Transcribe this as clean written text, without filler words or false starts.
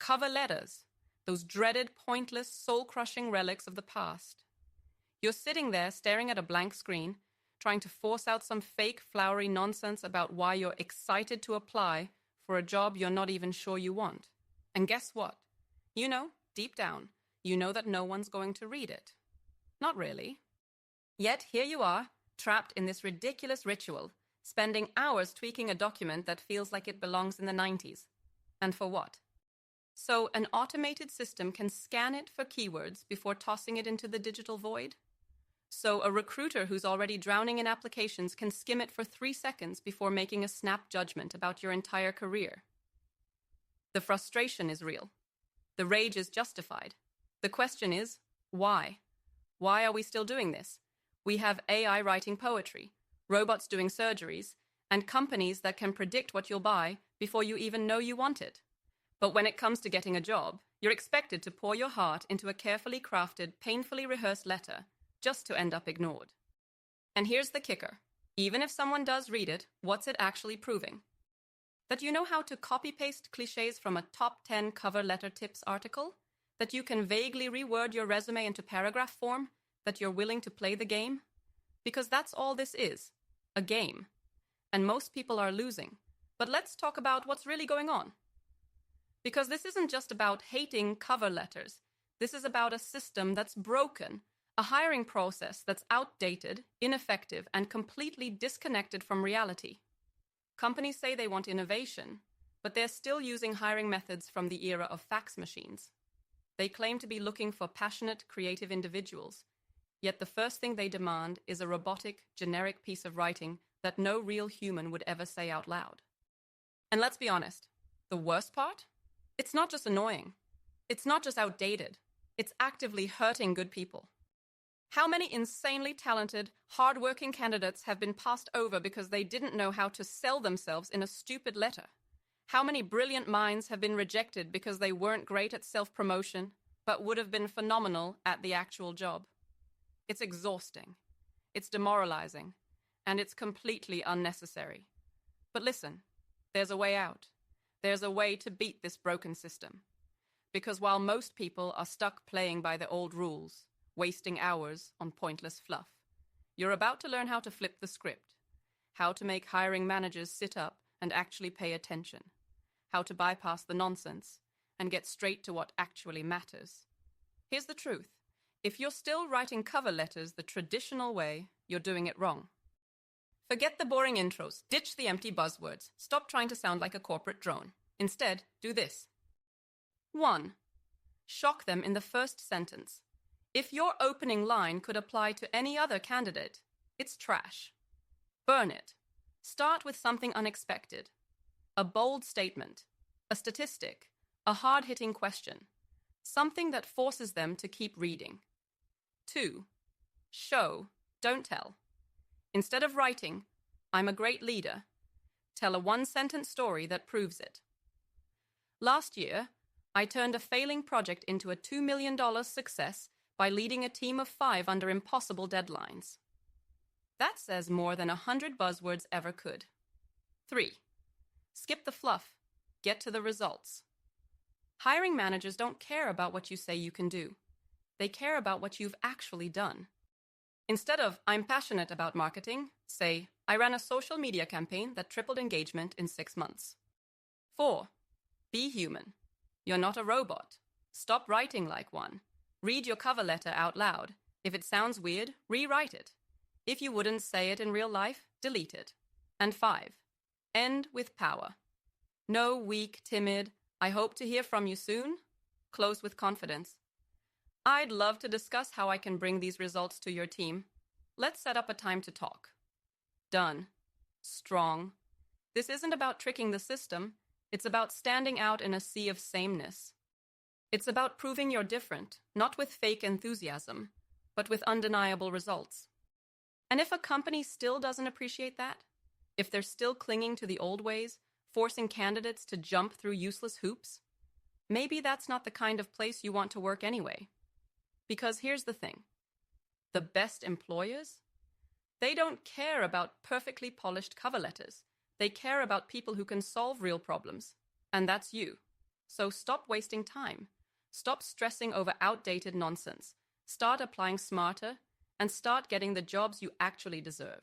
Cover letters, those dreaded, pointless, soul-crushing relics of the past. You're sitting there staring at a blank screen, trying to force out some fake, flowery nonsense about why you're excited to apply for a job you're not even sure you want. And guess what? You know, deep down, you know that no one's going to read it. Not really. Yet here you are, trapped in this ridiculous ritual, spending hours tweaking a document that feels like it belongs in the 90s. And for what? So an automated system can scan it for keywords before tossing it into the digital void? So a recruiter who's already drowning in applications can skim it for 3 seconds before making a snap judgment about your entire career? The frustration is real. The rage is justified. The question is, why? Why are we still doing this? We have AI writing poetry, robots doing surgeries, and companies that can predict what you'll buy before you even know you want it. But when it comes to getting a job, you're expected to pour your heart into a carefully crafted, painfully rehearsed letter just to end up ignored. And here's the kicker. Even if someone does read it, what's it actually proving? That you know how to copy-paste clichés from a top 10 cover letter tips article? That you can vaguely reword your resume into paragraph form? That you're willing to play the game? Because that's all this is, a game. And most people are losing. But let's talk about what's really going on. Because this isn't just about hating cover letters. This is about a system that's broken, a hiring process that's outdated, ineffective, and completely disconnected from reality. Companies say they want innovation, but they're still using hiring methods from the era of fax machines. They claim to be looking for passionate, creative individuals, yet the first thing they demand is a robotic, generic piece of writing that no real human would ever say out loud. And let's be honest, the worst part? It's not just annoying. It's not just outdated. It's actively hurting good people. How many insanely talented, hard-working candidates have been passed over because they didn't know how to sell themselves in a stupid letter? How many brilliant minds have been rejected because they weren't great at self-promotion, but would have been phenomenal at the actual job? It's exhausting. It's demoralizing. And it's completely unnecessary. But listen, there's a way out. There's a way to beat this broken system. Because while most people are stuck playing by the old rules, wasting hours on pointless fluff, you're about to learn how to flip the script, how to make hiring managers sit up and actually pay attention, how to bypass the nonsense and get straight to what actually matters. Here's the truth. If you're still writing cover letters the traditional way, you're doing it wrong. Forget the boring intros, ditch the empty buzzwords, stop trying to sound like a corporate drone. Instead, do this. 1. Shock them in the first sentence. If your opening line could apply to any other candidate, it's trash. Burn it. Start with something unexpected. A bold statement, a statistic, a hard-hitting question, something that forces them to keep reading. 2. Show, don't tell. Instead of writing, "I'm a great leader," tell a one-sentence story that proves it. Last year, I turned a failing project into a $2 million success by leading a team of 5 under impossible deadlines. That says more than 100 buzzwords ever could. 3. Skip the fluff. Get to the results. Hiring managers don't care about what you say you can do. They care about what you've actually done. Instead of, "I'm passionate about marketing," say, "I ran a social media campaign that tripled engagement in 6 months." 4. Be human. You're not a robot. Stop writing like one. Read your cover letter out loud. If it sounds weird, rewrite it. If you wouldn't say it in real life, delete it. And 5. End with power. No weak, timid, "I hope to hear from you soon." Close with confidence. I'd love to discuss how I can bring these results to your team. Let's set up a time to talk. Done. Strong. This isn't about tricking the system. It's about standing out in a sea of sameness. It's about proving you're different, not with fake enthusiasm, but with undeniable results. And if a company still doesn't appreciate that, if they're still clinging to the old ways, forcing candidates to jump through useless hoops, maybe that's not the kind of place you want to work anyway. Because here's the thing. The best employers, they don't care about perfectly polished cover letters. They care about people who can solve real problems. And that's you. So stop wasting time. Stop stressing over outdated nonsense. Start applying smarter and start getting the jobs you actually deserve.